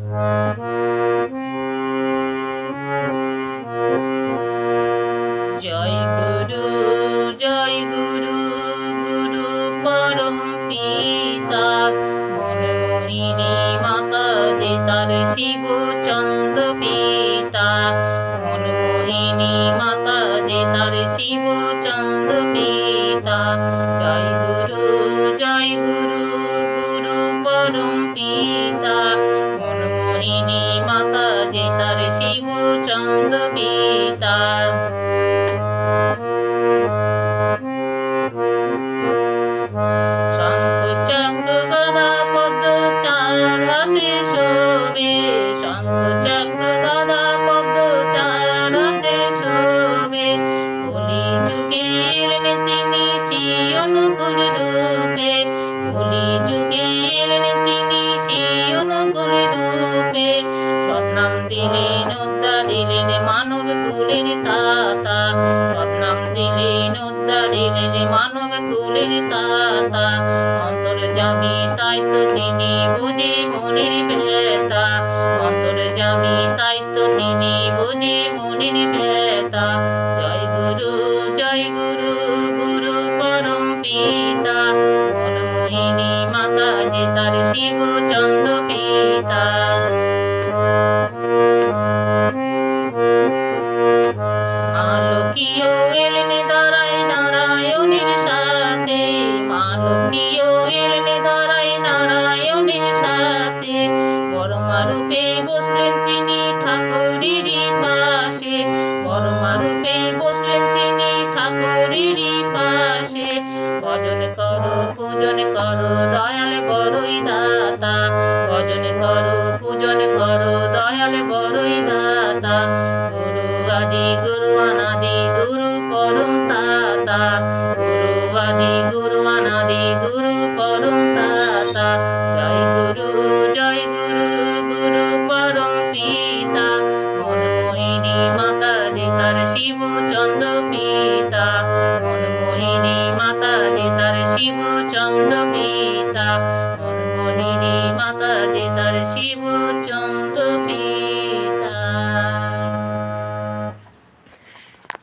জয় গুরু, জয় গুরু, গুরু পরম পিতা। মনমোহিনী মাতা যে তার শিব চন্দ্র পিতা। মনমোহিনী মাতা যে তার শিব চন্দ্র পিতা। জয় গুরু, জয় গুরু, গুরু পরম পিতা। মনমোহিনী মাতা যে তার শিব চন্দ্র পিতা। শঙ্খ চক্র গদা পদ্ম চার হাতে শোভে। শঙ্খ চক্র গদা পদ্ম চার হাতে শোভে। কলি যুগে এলেন তিনি সেই অনুকূল রূপে। কলি যুগে এলেন তিনি সেই অনুকূল রূপে। সৎনাম দিলেন উদ্ধার দিলেন মানব কুলের তাতা। সৎনাম দিলেন উদ্ধার দিলেন মানব কুলের তাতা। অন্তর্যামী তাই তো তিনি বুঝে মনের ব্যথা। অন্তর্যামী তাই তো তিনি বুঝে মনের ব্যথা। জয় গুরু, জয় গুরু, গুরু পরম পিতা। মনমোহিনী মাতা যে তার শিব চন্দ্র পিতা। মালকীয় এলেন ধরায় নারায়ণের সাথে। মালকীয় এলেন ধরায় নারায়ণের সাথে। বর্মা রূপে বসলেন তিনি ঠাকুরেরই পাশে। বর্মা রূপে বসলেন তিনি ঠাকুরেরই পাশে। ভজন করো পূজন করো দয়াল বড়ই দাতা। ভজন করো পূজন করো দয়াল বড়ই দাতা। গুরু আদি গুরু অনাদি গুরু পরম তাতা। গুরু আদি গুরু অনাদি গুরু পরম তাতা। জয় গুরু, জয় গুরু, গুরু পরম পিতা। মনমোহিনী মাতা যে তার শিব চন্দ্র পিতা। মনমোহিনী মাতা যে তার শিব চন্দ্র পিতা।